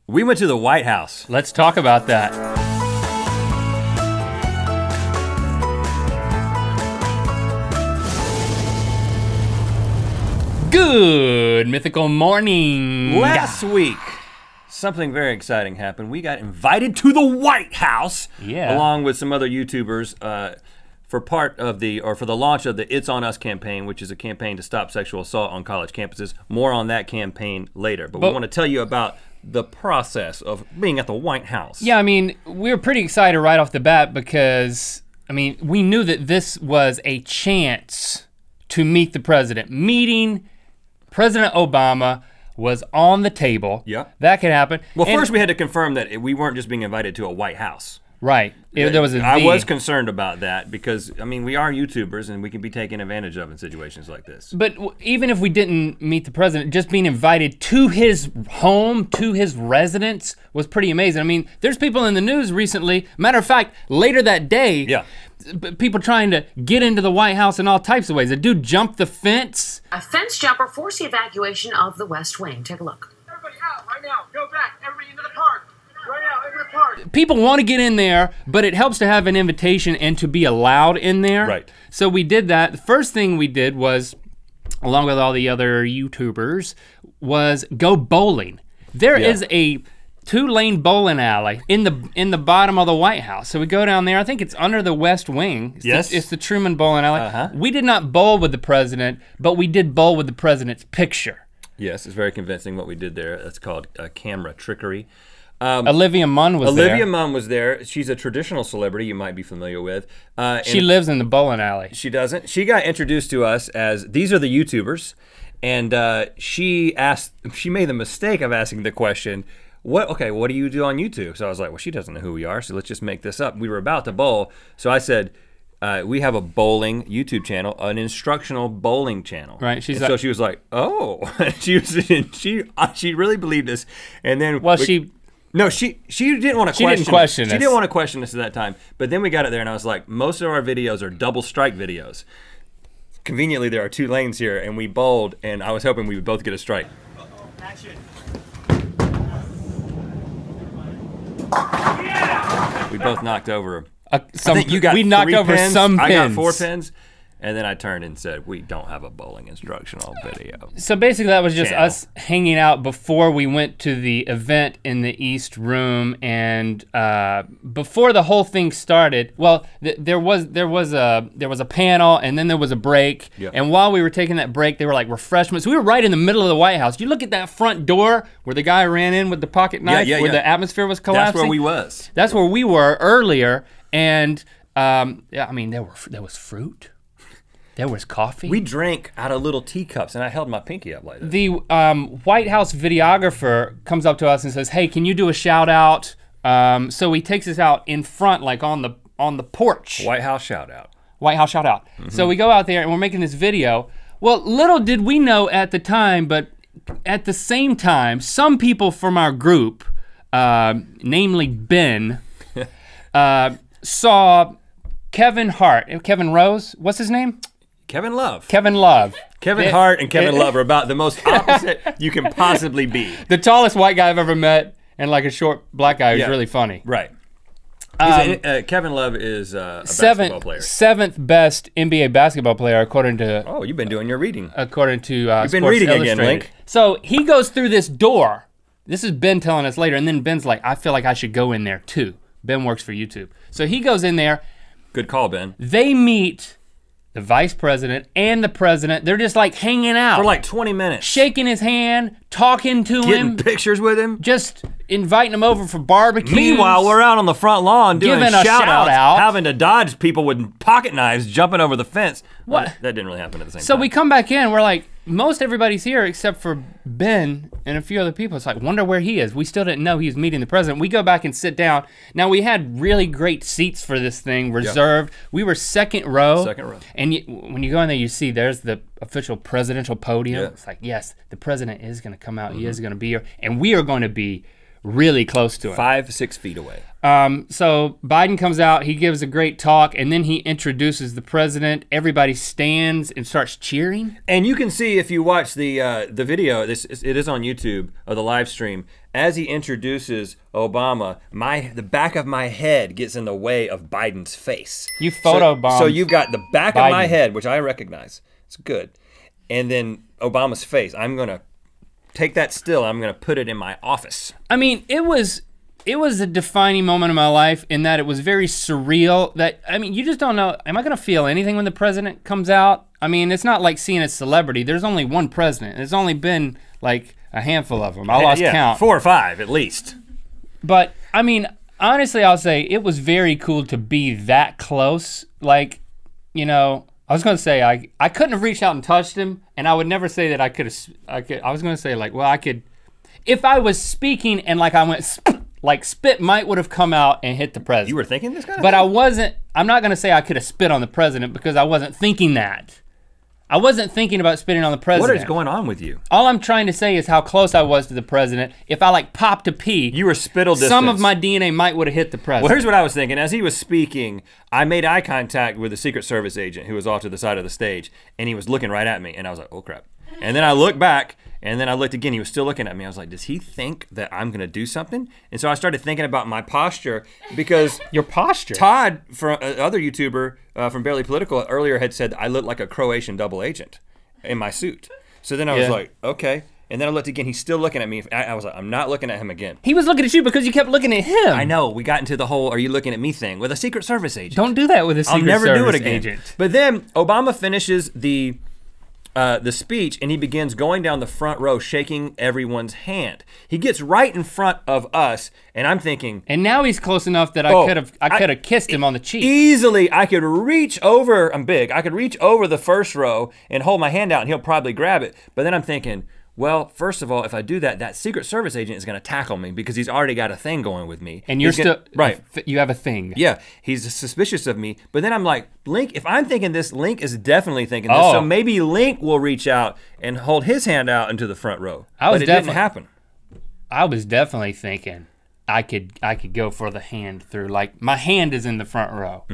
We went to the White House. Let's talk about that. Good mythical morning. Last week, something very exciting happened. We got invited to the White House, along with some other YouTubers, for the launch of the It's On Us campaign, which is a campaign to stop sexual assault on college campuses. More on that campaign later, but we want to tell you about the process of being at the White House. Yeah, I mean, we were pretty excited right off the bat because, I mean, we knew that this was a chance to meet the president. Meeting President Obama was on the table. Yeah. That could happen. Well, first we had to confirm that we weren't just being invited to a White House. Right, there was a V. I was concerned about that because, I mean, we are YouTubers and we can be taken advantage of in situations like this. But even if we didn't meet the president, just being invited to his home, to his residence was pretty amazing. I mean, there's people in the news recently, matter of fact, later that day, people trying to get into the White House in all types of ways. A dude jumped the fence. A fence jumper forced the evacuation of the West Wing. Take a look. Everybody out right now, go back, everybody into the park. Right now, into the park. People want to get in there, but it helps to have an invitation and to be allowed in there. Right. So we did that. The first thing we did was, along with all the other YouTubers, was go bowling. There is a 2-lane bowling alley in the bottom of the White House. So we go down there, I think it's under the West Wing. It's the Truman Bowling Alley. We did not bowl with the president, but we did bowl with the president's picture. Yes, it's very convincing what we did there. That's called camera trickery. Olivia Munn was there. Olivia Munn was there. She's a traditional celebrity you might be familiar with. She lives in the bowling alley. She doesn't. She got introduced to us as, these are the YouTubers, and she made the mistake of asking the question, what do you do on YouTube? So I was like, well, she doesn't know who we are, so let's just make this up. We were about to bowl, so I said, we have a bowling YouTube channel, an instructional bowling channel. Right. So she was like, oh, she really believed us, and then No, she didn't want to question. She didn't question us. She didn't want to question us at that time. But then we got it there, and I was like, most of our videos are double strike videos. Conveniently, there are 2 lanes here, and we bowled, and I was hoping we would both get a strike. Action. We both knocked over. I think you got 3 pins. Some pins. I got 4 pins. And then I turned and said, we don't have a bowling instructional video. So basically that was just us hanging out before we went to the event in the East Room, and before the whole thing started, well, there was a panel, and then there was a break, and while we were taking that break, they were like refreshments. We were right in the middle of the White House. You look at that front door where the guy ran in with the pocket knife, where the atmosphere was collapsing. That's where we was. That's where we were earlier, and I mean, there was fruit. There was coffee. We drank out of little teacups, and I held my pinky up like that. The White House videographer comes up to us and says, hey, can you do a shout out? So he takes us out in front, like on the porch. White House shout out. White House shout out. So we go out there and we're making this video. Well, little did we know at the time, but at the same time, some people from our group, namely Ben, saw Kevin Rose, what's his name? Kevin Love. Kevin Love. Kevin Hart and Kevin Love are about the most opposite you can possibly be. The tallest white guy I've ever met, and like a short black guy who's really funny. Right. Kevin Love is a basketball player. 7th best NBA basketball player according to. Oh, you've been doing your reading. According to you've been reading again, Link. So he goes through this door. This is Ben telling us later, and then Ben's like, I feel like I should go in there too. Ben works for YouTube. So he goes in there. Good call, Ben. They meet the vice president and the president. They're just like hanging out. For like 20 minutes. Shaking his hand, talking to him. Getting pictures with him. Just inviting him over for barbecue. Meanwhile, we're out on the front lawn doing shout outs, having to dodge people with pocket knives jumping over the fence. What? Well, that didn't really happen at the same time. So we come back in, we're like, most everybody's here except for Ben and a few other people. It's like, wonder where he is. We still didn't know he was meeting the president. We go back and sit down. Now we had really great seats for this thing, reserved. We were second row. Second row. And when you go in there, you see there's the official presidential podium. It's like, yes, the president is gonna come out. He is gonna be here. And we are going to be really close to him. 5-6 feet away. So Biden comes out, he gives a great talk, and then he introduces the president. Everybody stands and starts cheering. And you can see if you watch the video, it is on YouTube, of the live stream, as he introduces Obama, the back of my head gets in the way of Biden's face. You photobombed. So you've got the back of my head, which I recognize. It's good. And then Obama's face. I'm gonna take that still, I'm gonna put it in my office. I mean, it was a defining moment in my life in that it was very surreal. That, I mean, you just don't know, am I gonna feel anything when the president comes out? I mean, it's not like seeing a celebrity. There's only one president. There's only been like a handful of them. I lost count. 4 or 5 at least. But I mean, honestly, I'll say it was very cool to be that close. Like, you know, I was gonna say I couldn't have reached out and touched him, and I would never say that I could. I was gonna say like, well, I could, if I was speaking and like I went, like spit might would have come out and hit the president. You were thinking this kind of thing? But I wasn't. I'm not gonna say I could have spit on the president because I wasn't thinking that. I wasn't thinking about spitting on the president. What is going on with you? All I'm trying to say is how close I was to the president. If I like popped a pee, you were spittle distance. Some of my DNA might would have hit the president. Well, here's what I was thinking. As he was speaking, I made eye contact with the Secret Service agent who was off to the side of the stage, and he was looking right at me, and I was like, oh crap. And then I looked back, and then I looked again, he was still looking at me. I was like, does he think that I'm gonna do something? And so I started thinking about my posture, because your posture? Todd, from other YouTuber from Barely Political, earlier had said I looked like a Croatian double agent in my suit. So then I was like, okay. And then I looked again, he's still looking at me. I was like, I'm not looking at him again. He was looking at you because you kept looking at him. I know, we got into the whole, are you looking at me thing with a Secret Service agent. Don't do that with a Secret Service agent. I'll never do it again. Agent. But then Obama finishes the speech, and he begins going down the front row, shaking everyone's hand. He gets right in front of us, and I'm thinking. And now he's close enough that I could have kissed him on the cheek. Easily, I could reach over. I'm big. I could reach over the first row and hold my hand out, and he'll probably grab it. But then I'm thinking, well, first of all, if I do that, that Secret Service agent is gonna tackle me because he's already got a thing going with me. And you're still, right. You have a thing. Yeah, he's suspicious of me. But then I'm like, Link, if I'm thinking this, Link is definitely thinking this. So maybe Link will reach out and hold his hand out into the front row. But it didn't happen. I was definitely thinking I could go for the hand through, like my hand is in the front row.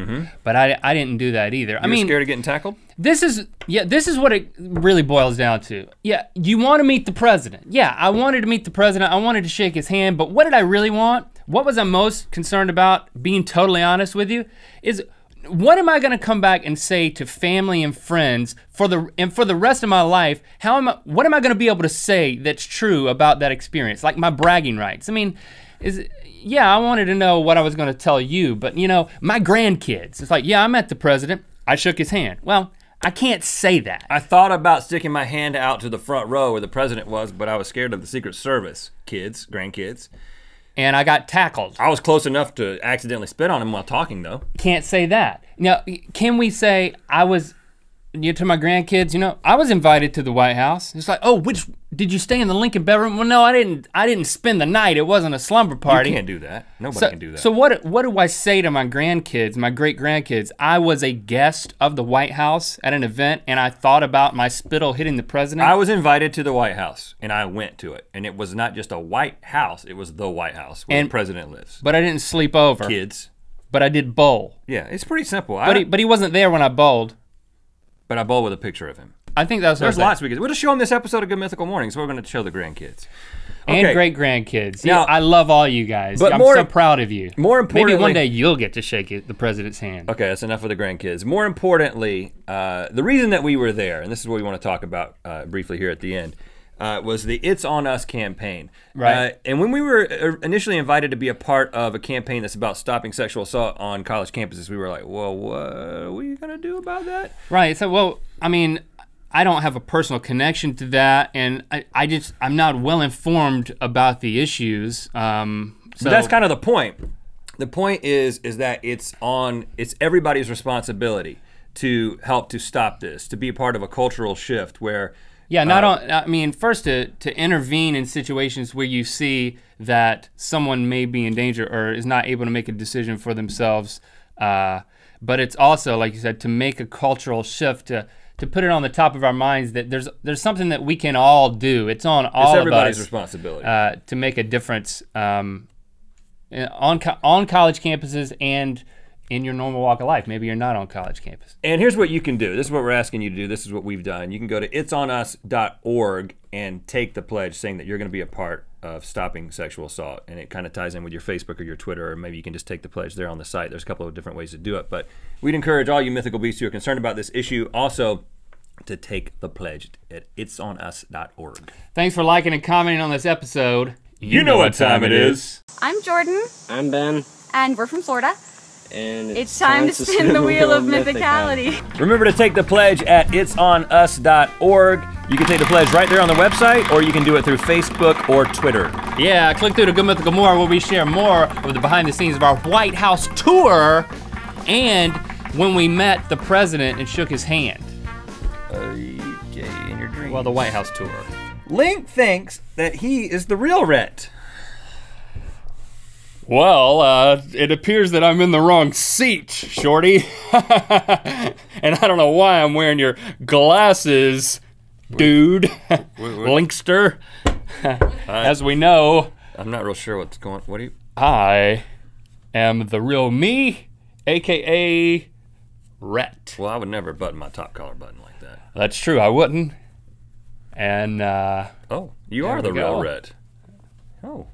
But I didn't do that either. You were scared of getting tackled? This is what it really boils down to. Yeah, you want to meet the president. Yeah, I wanted to meet the president. I wanted to shake his hand, but what did I really want? What was I most concerned about, being totally honest with you, is what am I gonna come back and say to family and friends for the rest of my life? What am I gonna be able to say that's true about that experience? Like my bragging rights. I mean, I wanted to know what I was gonna tell you, but you know, my grandkids, it's like, yeah, I met the president, I shook his hand. Well, I can't say that. I thought about sticking my hand out to the front row where the president was, but I was scared of the Secret Service grandkids. And I got tackled. I was close enough to accidentally spit on him while talking though. Can't say that. Now, can we say to my grandkids, you know, I was invited to the White House. It's like, oh, did you stay in the Lincoln bedroom? Well, no, I didn't spend the night. It wasn't a slumber party. You can't do that. Nobody can do that. So what do I say to my grandkids, my great-grandkids? I was a guest of the White House at an event, and I thought about my spittle hitting the president. I was invited to the White House, and I went to it. And it was not just a White House, it was the White House where the president lives. But I didn't sleep over. Kids. But I did bowl. Yeah, it's pretty simple. But he wasn't there when I bowled. But I bowled with a picture of him. I think that's what There's lots we could. We'll just show them this episode of Good Mythical Mornings. So we're going to show the grandkids. Okay. And great grandkids. Now, I love all you guys. But I'm so proud of you. More importantly, maybe one day you'll get to shake the president's hand. Okay, that's enough of the grandkids. More importantly, the reason that we were there, and this is what we want to talk about briefly here at the end, was the It's On Us campaign. Right. And when we were initially invited to be a part of a campaign that's about stopping sexual assault on college campuses, we were like, well, what are we gonna do about that? Right, so, well, I mean, I don't have a personal connection to that, and I'm not well informed about the issues. So but that's kind of the point. The point is that it's everybody's responsibility to help to stop this, to be a part of a cultural shift where I mean, first to intervene in situations where you see that someone may be in danger or is not able to make a decision for themselves. But it's also, like you said, to make a cultural shift, to put it on the top of our minds that there's something that we can all do. It's on all of us. It's everybody's responsibility. To make a difference on college campuses and in your normal walk of life. Maybe you're not on college campus. And here's what you can do. This is what we're asking you to do. This is what we've done. You can go to itsonus.org and take the pledge saying that you're going to be a part of stopping sexual assault, and it kind of ties in with your Facebook or your Twitter, or maybe you can just take the pledge there on the site. There's a couple of different ways to do it, but we'd encourage all you mythical beasts who are concerned about this issue also to take the pledge at itsonus.org. Thanks for liking and commenting on this episode. You know what time it is. I'm Jordan. I'm Ben. And we're from Florida. And it's time to spin the wheel of mythicality. Remember to take the pledge at itsonus.org. You can take the pledge right there on the website, or you can do it through Facebook or Twitter. Yeah, click through to Good Mythical More where we share more of the behind the scenes of our White House tour and when we met the president and shook his hand. In your dreams. Well, the White House tour. Link thinks that he is the real Rhett. Well, it appears that I'm in the wrong seat, Shorty. And I don't know why I'm wearing your glasses, dude. Linkster. As we know, I'm not real sure what's going on. What do you? I am the real me, AKA Rhett. Well, I would never button my top collar button like that. That's true, I wouldn't. And, oh, you are the real Rhett. Oh.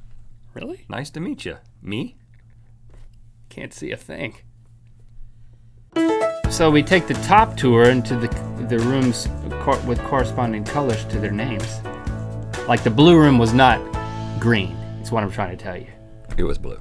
Really? Nice to meet you. Me? Can't see a thing. So we take the top tour into the rooms with corresponding colors to their names. Like the blue room was not green, is what I'm trying to tell you. It was blue.